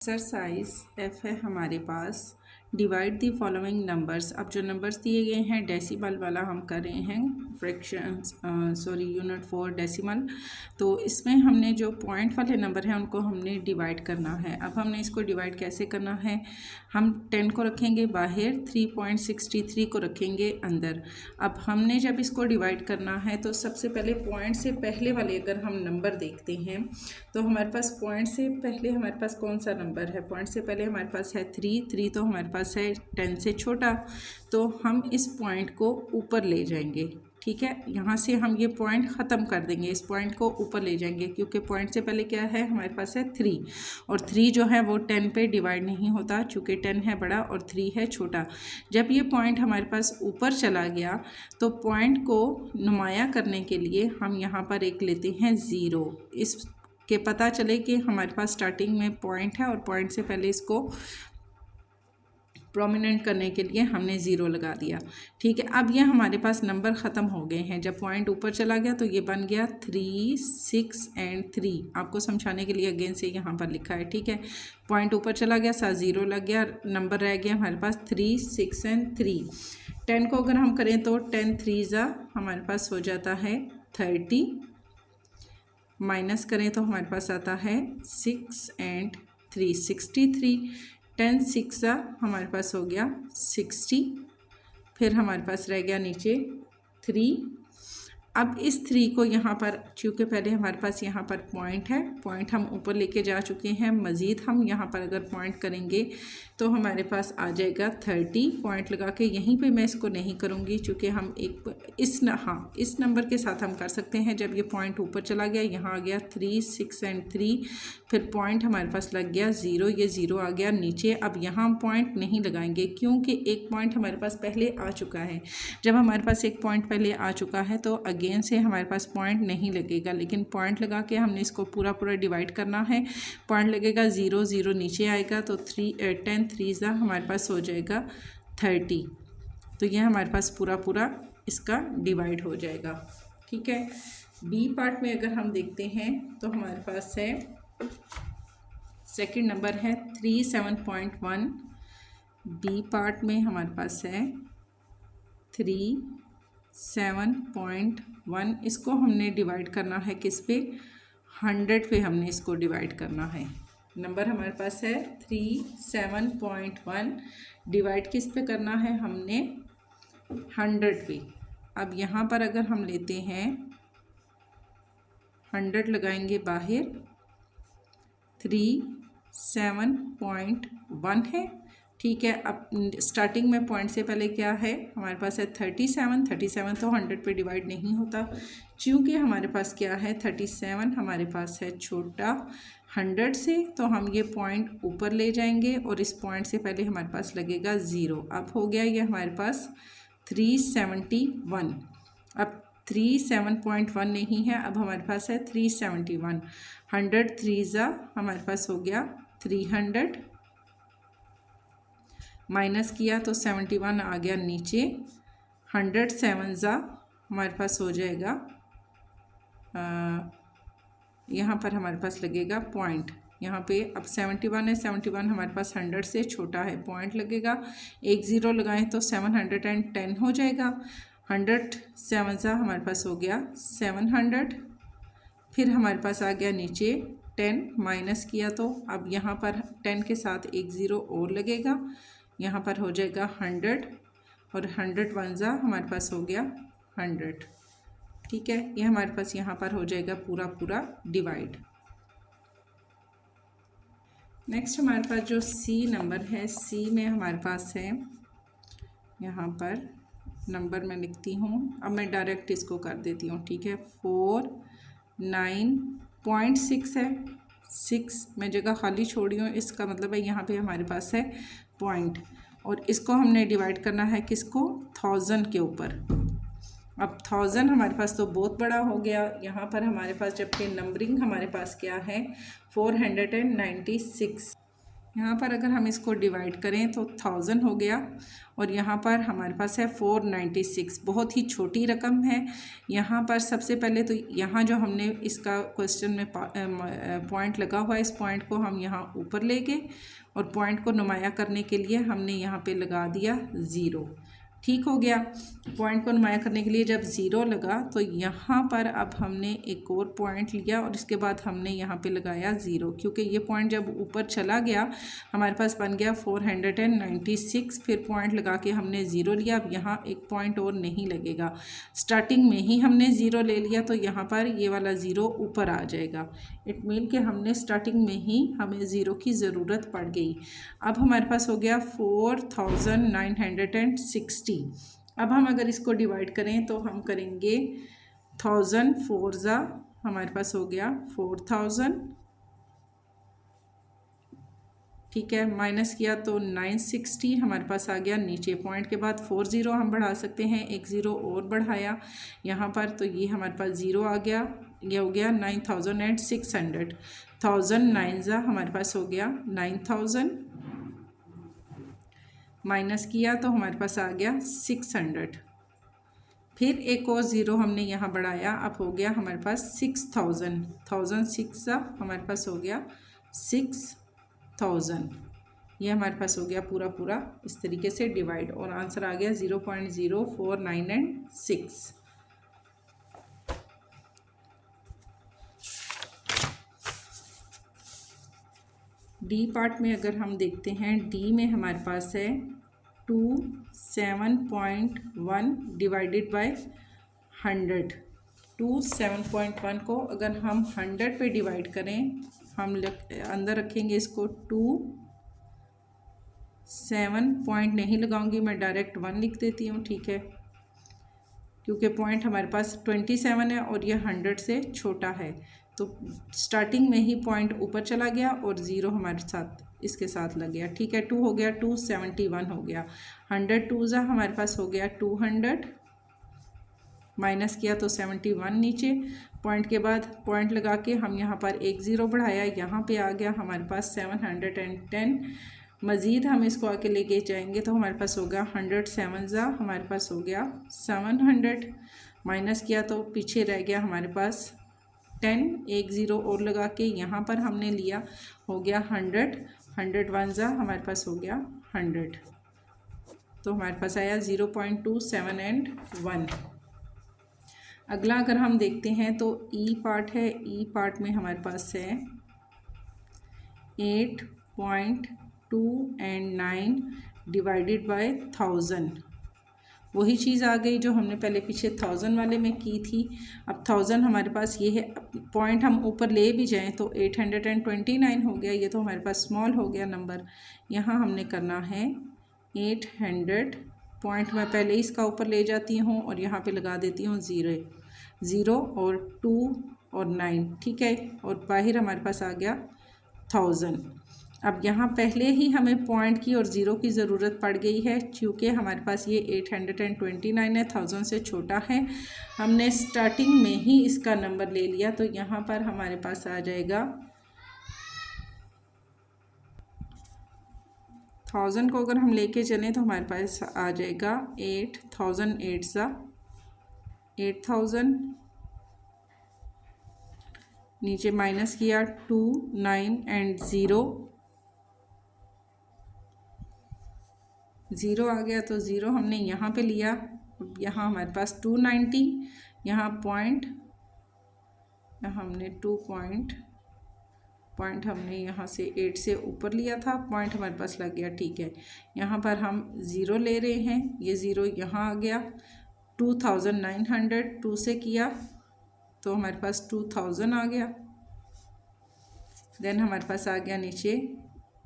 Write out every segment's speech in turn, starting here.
Exercise F है हमारे पास। Divide the following numbers. अब जो नंबर्स दिए गए हैं डेसिमल वाला हम कर रहे हैं फ्रैक्शंस यूनिट फॉर डेसिमल। तो इसमें हमने जो पॉइंट वाले नंबर हैं उनको हमने डिवाइड करना है। अब हमने इसको डिवाइड कैसे करना है, हम 10 को रखेंगे बाहर, 3.63 को रखेंगे अंदर। अब हमने जब इसको डिवाइड करना है तो सबसे पहले पॉइंट से पहले वाले अगर हम नंबर देखते हैं तो हमारे पास पॉइंट से पहले हमारे पास कौन सा नंबर है। पॉइंट से पहले हमारे पास है 3 तो हमारे पास है 10 से छोटा, तो हम इस पॉइंट को ऊपर ले जाएंगे। ठीक है, यहाँ से हम ये पॉइंट ख़त्म कर देंगे, इस पॉइंट को ऊपर ले जाएंगे क्योंकि पॉइंट से पहले क्या है हमारे पास है 3 और 3 जो है वो 10 पे डिवाइड नहीं होता चूँकि 10 है बड़ा और 3 है छोटा। जब ये पॉइंट हमारे पास ऊपर चला गया तो पॉइंट को नुमाया करने के लिए हम यहाँ पर एक लेते हैं 0। इस के पता चले कि हमारे पास स्टार्टिंग में पॉइंट है और पॉइंट से पहले इसको प्रोमिनेंट करने के लिए हमने 0 लगा दिया। ठीक है, अब ये हमारे पास नंबर ख़त्म हो गए हैं। जब पॉइंट ऊपर चला गया तो ये बन गया 3, 6 एंड 3। आपको समझाने के लिए अगेन से यहाँ पर लिखा है। ठीक है, पॉइंट ऊपर चला गया, साथ 0 लग गया, नंबर रह गया हमारे पास 3, 6 एंड 3। 10 को अगर हम करें तो 10 3 हमारे पास हो जाता है 30, माइनस करें तो हमारे पास आता है 6 एंड 3 63। 10 6 हमारे पास हो गया 60, फिर हमारे पास रह गया नीचे 3। अब इस 3 को यहाँ पर चूँकि पहले हमारे पास यहाँ पर पॉइंट है, पॉइंट हम ऊपर लेके जा चुके हैं, मज़ीद हम यहाँ पर अगर पॉइंट करेंगे तो हमारे पास आ जाएगा 30। पॉइंट लगा के यहीं पे मैं इसको नहीं करूँगी चूँकि हम इस नंबर के साथ हम कर सकते हैं। जब ये पॉइंट ऊपर चला गया, यहाँ आ गया 3, 6 एंड 3, फिर पॉइंट हमारे पास लग गया 0, ये 0 आ गया नीचे। अब यहाँ हम पॉइंट नहीं लगाएंगे क्योंकि एक पॉइंट हमारे पास पहले आ चुका है। जब हमारे पास एक पॉइंट पहले आ चुका है तो अगेन से हमारे पास पॉइंट नहीं लगेगा, लेकिन पॉइंट लगा के हमने इसको पूरा डिवाइड करना है। पॉइंट लगेगा 0, 0 नीचे आएगा तो 10 3 हमारे पास हो जाएगा 30। तो यह हमारे पास पूरा इसका डिवाइड हो जाएगा। ठीक है, बी पार्ट में अगर हम देखते हैं तो हमारे पास है सेकंड नंबर है 37.1। बी पार्ट में हमारे पास है 37.1। इसको हमने डिवाइड करना है किस पे, 100 पे हमने इसको डिवाइड करना है। नंबर हमारे पास है 37.1, डिवाइड किस पे करना है हमने 100 पे। अब यहाँ पर अगर हम लेते हैं 100 लगाएंगे बाहर, 37.1 है। ठीक है, अब स्टार्टिंग में पॉइंट से पहले क्या है हमारे पास है 37 तो 100 पे डिवाइड नहीं होता क्योंकि हमारे पास क्या है 37 हमारे पास है छोटा 100 से, तो हम ये पॉइंट ऊपर ले जाएंगे और इस पॉइंट से पहले हमारे पास लगेगा 0। अब हो गया ये हमारे पास 371। अब 37.1 नहीं है, अब हमारे पास है 371। 100 3 हमारे पास हो गया 300, माइनस किया तो 71 आ गया नीचे। 100 7 हमारे पास हो जाएगा, यहाँ पर हमारे पास लगेगा पॉइंट। यहाँ पे अब 71 है, 71 हमारे पास 100 से छोटा है, पॉइंट लगेगा, एक 0 लगाएं तो 710 हो जाएगा। 100 7 हमारे पास हो गया 700, फिर हमारे पास आ गया नीचे 10, माइनस किया तो अब यहाँ पर 10 के साथ एक 0 और लगेगा, यहाँ पर हो जाएगा 100 और 100 1 हमारे पास हो गया 100। ठीक है, ये हमारे पास यहाँ पर हो जाएगा पूरा डिवाइड। नेक्स्ट हमारे पास जो सी नंबर है, सी में हमारे पास है यहाँ पर नंबर मैं लिखती हूँ, अब मैं डायरेक्ट इसको कर देती हूँ। ठीक है, 4,9.6 है, 6 मैं जगह खाली छोड़ी हूँ, इसका मतलब है यहाँ पे हमारे पास है पॉइंट और इसको हमने डिवाइड करना है किसको, 1000 के ऊपर। अब 1000 हमारे पास तो बहुत बड़ा हो गया, यहाँ पर हमारे पास जबकि नंबरिंग हमारे पास क्या है 496। यहाँ पर अगर हम इसको डिवाइड करें तो 1000 हो गया और यहाँ पर हमारे पास है 496, बहुत ही छोटी रकम है। यहाँ पर सबसे पहले तो यहाँ जो हमने इसका क्वेश्चन में पॉइंट लगा हुआ है, इस पॉइंट को हम यहाँ ऊपर ले गए और पॉइंट को नुमाया करने के लिए हमने यहाँ पे लगा दिया 0। ठीक हो गया। पॉइंट को नुमाया करने के लिए जब 0 लगा तो यहाँ पर अब हमने एक और पॉइंट लिया और इसके बाद हमने यहाँ पे लगाया 0, क्योंकि ये पॉइंट जब ऊपर चला गया हमारे पास बन गया 496। फिर पॉइंट लगा के हमने 0 लिया। अब यहाँ एक पॉइंट और नहीं लगेगा, स्टार्टिंग में ही हमने 0 ले लिया तो यहाँ पर ये वाला 0 ऊपर आ जाएगा। इट मीन कि हमने स्टार्टिंग में ही हमें 0 की ज़रूरत पड़ गई। अब हमारे पास हो गया 4960। अब हम अगर इसको डिवाइड करें तो हम करेंगे 1000 4 ज़ा, हमारे पास हो गया 4000। ठीक है, माइनस किया तो 960 हमारे पास आ गया। नीचे पॉइंट के बाद 40 हम बढ़ा सकते हैं, एक 0 और बढ़ाया यहाँ पर तो ये हमारे पास 0 आ गया। ये हो गया 9600। 1000 9 ज़ा, हमारे पास हो गया 9000। माइनस किया तो हमारे पास आ गया 600। फिर एक और 0 हमने यहाँ बढ़ाया, अब हो गया हमारे पास 6000। 1000 6 ज़ा, हमारे पास हो गया 6000। ये हमारे पास हो गया पूरा पूरा इस तरीके से डिवाइड और आंसर आ गया 0.0496। डी पार्ट में अगर हम देखते हैं, डी में हमारे पास है 27.1 डिवाइडेड बाय 100। 27.1 को अगर हम 100 पे डिवाइड करें, हम अंदर रखेंगे इसको 7 पॉइंट नहीं लगाऊंगी मैं, डायरेक्ट 1 लिख देती हूँ। ठीक है, क्योंकि पॉइंट हमारे पास 27 है और ये 100 से छोटा है तो स्टार्टिंग में ही पॉइंट ऊपर चला गया और 0 हमारे साथ इसके साथ लग गया। ठीक है, 2 हो गया, 271 हो गया। 100 2 ज़ा, हमारे पास हो गया 200। माइनस किया तो 71 नीचे पॉइंट के बाद पॉइंट लगा के हम यहाँ पर एक 0 बढ़ाया, यहाँ पे आ गया हमारे पास 710। मज़ीद हम इसको आके लेके जाएंगे तो हमारे पास होगा 100 7 ज़ा, हमारे पास हो गया 700। माइनस किया तो पीछे रह गया हमारे पास 10, एक 0 और लगा के यहाँ पर हमने लिया, हो गया 100। 100 1 ज़ा, हमारे पास हो गया 100। तो हमारे पास आया 0.27 एंड 1। अगला अगर हम देखते हैं तो ई पार्ट है। ई पार्ट में हमारे पास है 8.2 एंड 9 डिवाइडेड बाय 1000। वही चीज़ आ गई जो हमने पहले पीछे 1000 वाले में की थी। अब 1000 हमारे पास ये है, पॉइंट हम ऊपर ले भी जाएं तो 829 हो गया। ये तो हमारे पास स्मॉल हो गया नंबर। यहाँ हमने करना है 800। पॉइंट मैं पहले इसका ऊपर ले जाती हूँ और यहाँ पे लगा देती हूँ 0 और 2 और 9। ठीक है, और बाहर हमारे पास आ गया 1000। अब यहाँ पहले ही हमें पॉइंट की और 0 की ज़रूरत पड़ गई है, क्योंकि हमारे पास ये 829 है, 1000 से छोटा है। हमने स्टार्टिंग में ही इसका नंबर ले लिया तो यहाँ पर हमारे पास आ जाएगा 1000 को अगर हम लेके चलें तो हमारे पास आ जाएगा 8000 8 सा 8000। नीचे माइनस किया 2 9 एंड 0 आ गया तो 0 हमने यहाँ पे लिया। यहाँ हमारे पास 290, यहाँ पॉइंट हमने 2 पॉइंट हमने यहाँ से 8 से ऊपर लिया था, पॉइंट हमारे पास लग गया। ठीक है, यहाँ पर हम 0 ले रहे हैं, ये 0 यहाँ आ गया। 2900 2 से किया तो हमारे पास 2000 आ गया। देन हमारे पास आ गया नीचे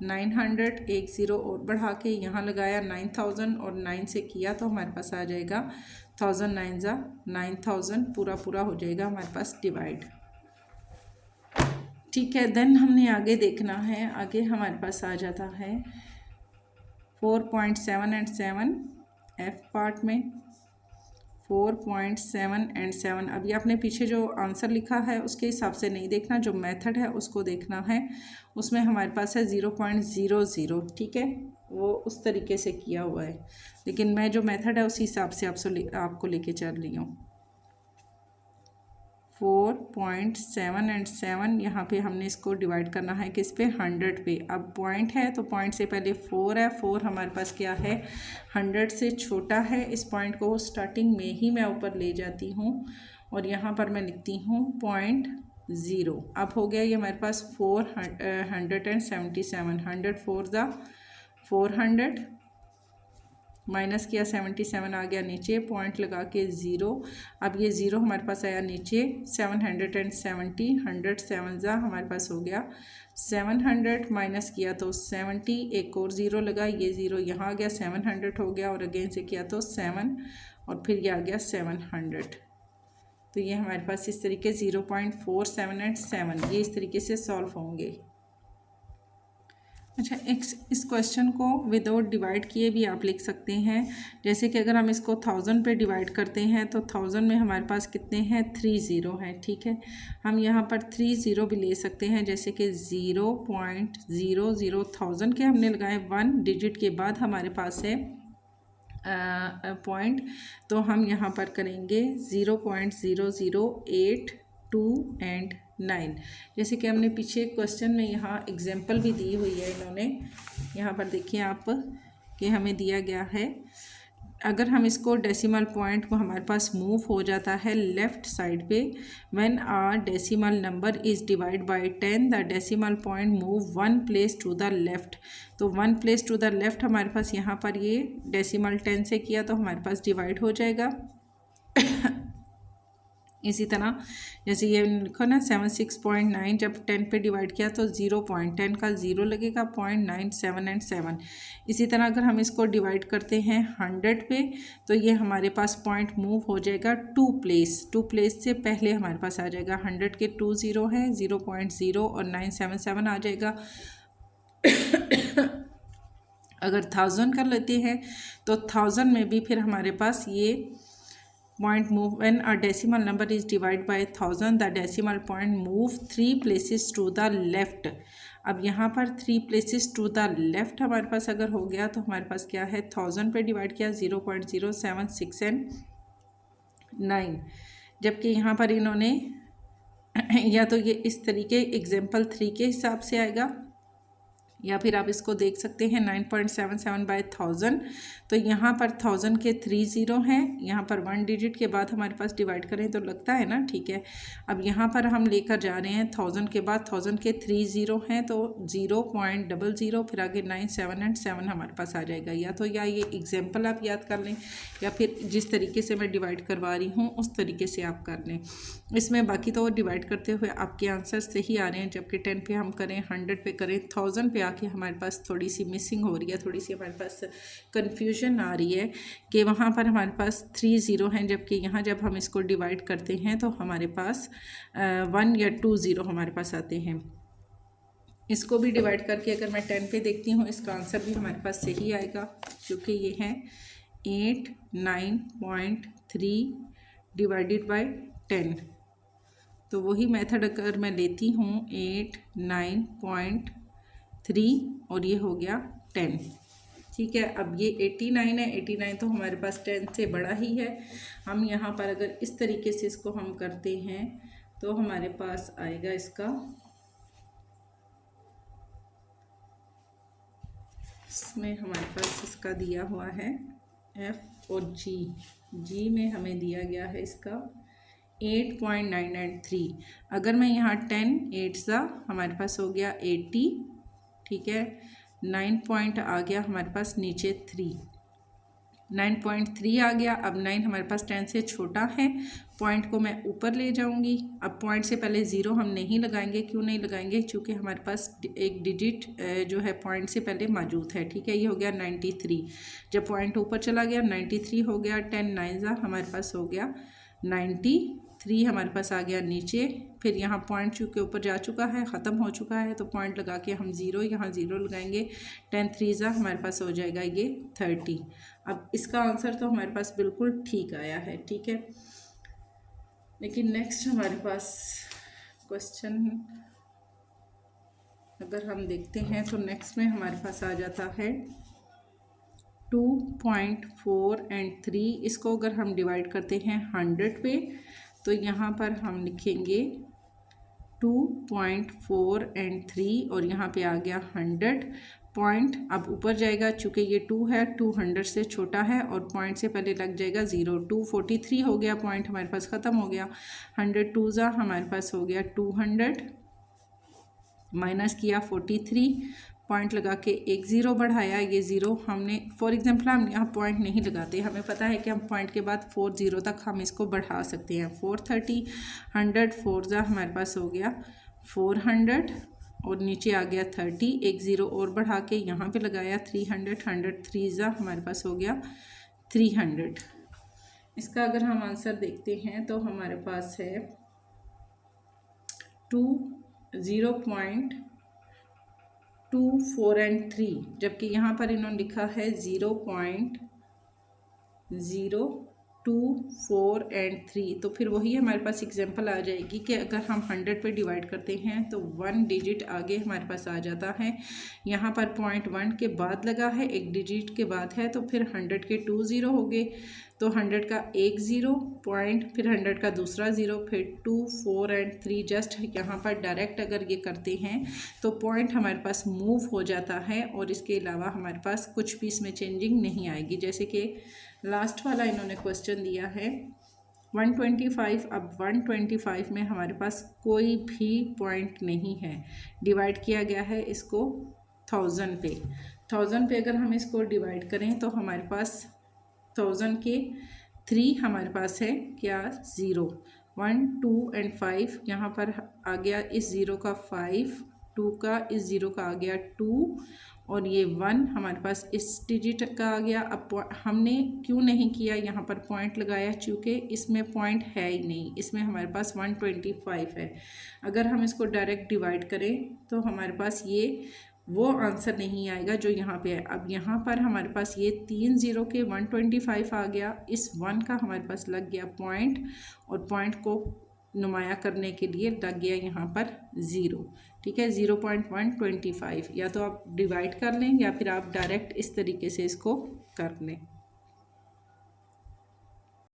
900, एक 0 और बढ़ा के यहाँ लगाया 9000 और 9 से किया तो हमारे पास आ जाएगा 1000 9 ज़ा 9000, पूरा हो जाएगा हमारे पास डिवाइड। ठीक है, देन हमने आगे देखना है। आगे हमारे पास आ जाता है 4.7 एंड 7 एफ पार्ट में। 4.7 एंड 7। अभी आपने पीछे जो आंसर लिखा है उसके हिसाब से नहीं देखना, जो मेथड है उसको देखना है। उसमें हमारे पास है 0.00, ठीक है, वो उस तरीके से किया हुआ है, लेकिन मैं जो मेथड है उसी हिसाब से आपको लेके चल रही हूँ। 4.7 एंड 7, यहाँ पे हमने इसको डिवाइड करना है किस पे, 100 पे। अब पॉइंट है तो पॉइंट से पहले 4 है, 4 हमारे पास क्या है, 100 से छोटा है। इस पॉइंट को स्टार्टिंग में ही मैं ऊपर ले जाती हूँ और यहाँ पर मैं लिखती हूँ 0.0। अब हो गया ये हमारे पास 477, 100 4 ज़ा 400 माइनस किया, 77 आ गया नीचे, पॉइंट लगा के 0। अब ये 0 हमारे पास आया नीचे, 770, 100 7 ज़ा हमारे पास हो गया 700, माइनस किया तो 70, एक और 0 लगा, ये 0 यहाँ आ गया, 700 हो गया, और अगेन से किया तो 7, और फिर ये आ गया 700। तो ये हमारे पास इस तरीके 0.47 एंड 7 ये इस तरीके से सॉल्व होंगे। अच्छा, इस क्वेश्चन को विदाउट डिवाइड किए भी आप लिख सकते हैं। जैसे कि अगर हम इसको 1000 पे डिवाइड करते हैं तो 1000 में हमारे पास कितने हैं, 3 ज़ीरो हैं, ठीक है। हम यहाँ पर 3 ज़ीरो भी ले सकते हैं, जैसे कि 0.00 1000 के हमने लगाए 1 डिजिट के बाद हमारे पास है पॉइंट, तो हम यहाँ पर करेंगे 0.0082 एंड 9। जैसे कि हमने पीछे क्वेश्चन में यहाँ एग्जाम्पल भी दी हुई है इन्होंने, यहाँ पर देखिए आप कि हमें दिया गया है, अगर हम इसको डेसिमल पॉइंट को हमारे पास मूव हो जाता है लेफ़्ट साइड पे, when a decimal number is divide by 10 the decimal point move 1 place to the left. तो 1 प्लेस टू द लेफ़्ट हमारे पास यहाँ पर ये डेसिमल 10 से किया तो हमारे पास डिवाइड हो जाएगा। इसी तरह जैसे ये लिखो ना 76.9, जब 10 पे डिवाइड किया तो 0.10 का 0 लगेगा, 0.97 एंड 7। इसी तरह अगर हम इसको डिवाइड करते हैं 100 पे तो ये हमारे पास पॉइंट मूव हो जाएगा 2 प्लेस से पहले हमारे पास आ जाएगा, 100 के 2 ज़ीरो है, 0.0 और 977 आ जाएगा। अगर 1000 कर लेते हैं तो 1000 में भी फिर हमारे पास ये point move when a decimal number is divide by 1000 the decimal point move 3 places to the left. अब यहाँ पर 3 प्लेसेस टू द लेफ़्ट हमारे पास अगर हो गया तो हमारे पास क्या है, 1000 पे डिवाइड किया 0.076 एंड 9, जबकि यहाँ पर इन्होंने या तो ये इस तरीके एग्जाम्पल 3 के हिसाब से आएगा, या फिर आप इसको देख सकते हैं 9.77 बाय 1000। तो यहाँ पर 1000 के 3 ज़ीरो हैं, यहाँ पर 1 डिजिट के बाद हमारे पास डिवाइड करें तो लगता है ना, ठीक है। अब यहाँ पर हम लेकर जा रहे हैं 1000 के बाद 1000 के 3 ज़ीरो हैं तो 0.00, फिर आगे 9 7 एंड 7 हमारे पास आ जाएगा। या तो या ये एग्जाम्पल आप याद कर लें, या फिर जिस तरीके से मैं डिवाइड करवा रही हूँ उस तरीके से आप कर लें। इसमें बाकी तो डिवाइड करते हुए आपके आंसर सही आ रहे हैं, जबकि 10 पे हम करें, 100 पे करें, 1000 पे कि हमारे पास थोड़ी सी मिसिंग हो रही है, थोड़ी सी हमारे पास कन्फ्यूजन आ रही है कि वहाँ पर हमारे पास 3 ज़ीरो हैं, जबकि यहाँ जब हम इसको डिवाइड करते हैं तो हमारे पास 1 या 2 ज़ीरो हमारे पास आते हैं। इसको भी डिवाइड करके अगर मैं 10 पे देखती हूँ इसका आंसर भी हमारे पास सही आएगा, क्योंकि ये है 89.3 डिवाइडेड बाय 10। तो वही मेथड अगर मैं लेती हूँ 89.3 और ये हो गया 10, ठीक है। अब ये 89 है, 89 तो हमारे पास 10 से बड़ा ही है। हम यहाँ पर अगर इस तरीके से इसको हम करते हैं तो हमारे पास आएगा इसका, इसमें हमारे पास इसका दिया हुआ है F और G में हमें दिया गया है इसका 8.993। अगर मैं यहाँ 10 8 सा हमारे पास हो गया 80, ठीक है। 9 पॉइंट आ गया हमारे पास नीचे 3, 9.3 आ गया। अब 9 हमारे पास 10 से छोटा है, पॉइंट को मैं ऊपर ले जाऊंगी। अब पॉइंट से पहले ज़ीरो हम नहीं लगाएंगे, क्यों नहीं लगाएंगे, क्योंकि हमारे पास एक डिजिट जो है पॉइंट से पहले मौजूद है, ठीक है। ये हो गया 93, जब पॉइंट ऊपर चला गया 93 हो गया, 10 9 हमारे पास हो गया 93। 3 हमारे पास आ गया नीचे, फिर यहाँ पॉइंट चूँकि ऊपर जा चुका है, ख़त्म हो चुका है, तो पॉइंट लगा के हम 0 यहाँ 0 लगाएंगे। 10 3 हमारे पास हो जाएगा ये 30। अब इसका आंसर तो हमारे पास बिल्कुल ठीक आया है, ठीक है। लेकिन नेक्स्ट हमारे पास क्वेश्चन अगर हम देखते हैं तो नेक्स्ट में हमारे पास आ जाता है 2.4 एंड 3। इसको अगर हम डिवाइड करते हैं 100 पे तो यहाँ पर हम लिखेंगे 2.4 एंड 3 और यहाँ पे आ गया 100 पॉइंट। अब ऊपर जाएगा, चूँकि ये 2 है, 200 से छोटा है और पॉइंट से पहले लग जाएगा 0। 243 हो गया, पॉइंट हमारे पास ख़त्म हो गया। 100 2 हमारे पास हो गया 200, माइनस किया 43, पॉइंट लगा के एक ज़ीरो बढ़ाया। ये ज़ीरो हमने फॉर एग्जांपल हम यहाँ पॉइंट नहीं लगाते, हमें पता है कि हम पॉइंट के बाद 4 0 तक हम इसको बढ़ा सकते हैं। 430, 100 4 हमारे पास हो गया 400 और नीचे आ गया 30, एक ज़ीरो और बढ़ा के यहाँ पे लगाया 300, 100 3 हमारे पास हो गया 300। इसका अगर हम आंसर देखते हैं तो हमारे पास है 0.24 एंड 3, जबकि यहाँ पर इन्होंने लिखा है 0.024 एंड 3। तो फिर वही हमारे पास एग्जांपल आ जाएगी कि अगर हम 100 पे डिवाइड करते हैं तो 1 डिजिट आगे हमारे पास आ जाता है। यहाँ पर पॉइंट 1 के बाद लगा है, एक डिजिट के बाद है, तो फिर 100 के 2 0 हो गए, तो 100 का एक ज़ीरो पॉइंट, फिर 100 का दूसरा ज़ीरो, फिर 2 4 एंड 3। जस्ट यहाँ पर डायरेक्ट अगर ये करते हैं तो पॉइंट हमारे पास मूव हो जाता है और इसके अलावा हमारे पास कुछ भी इसमें चेंजिंग नहीं आएगी। जैसे कि लास्ट वाला इन्होंने क्वेश्चन दिया है 125। अब 125 में हमारे पास कोई भी पॉइंट नहीं है, डिवाइड किया गया है इसको 1000 पे। 1000 पे अगर हम इसको डिवाइड करें तो हमारे पास 1000 के 3 हमारे पास है क्या 0। 1 2 एंड 5 यहाँ पर आ गया, इस ज़ीरो का 5, 2 का इस ज़ीरो का आ गया 2 और ये 1 हमारे पास इस डिजिट का आ गया। अब हमने क्यों नहीं किया यहाँ पर पॉइंट लगाया, चूँकि इसमें पॉइंट है ही नहीं, इसमें हमारे पास 125 है। अगर हम इसको डायरेक्ट डिवाइड करें तो हमारे पास ये वो आंसर नहीं आएगा जो यहाँ पे है। अब यहाँ पर हमारे पास ये 3 0 के 125 आ गया, इस 1 का हमारे पास लग गया पॉइंट और पॉइंट को नुमाया करने के लिए लग गया यहाँ पर 0, ठीक है। 0.125 या तो आप डिवाइड कर लें या फिर आप डायरेक्ट इस तरीके से इसको कर लें।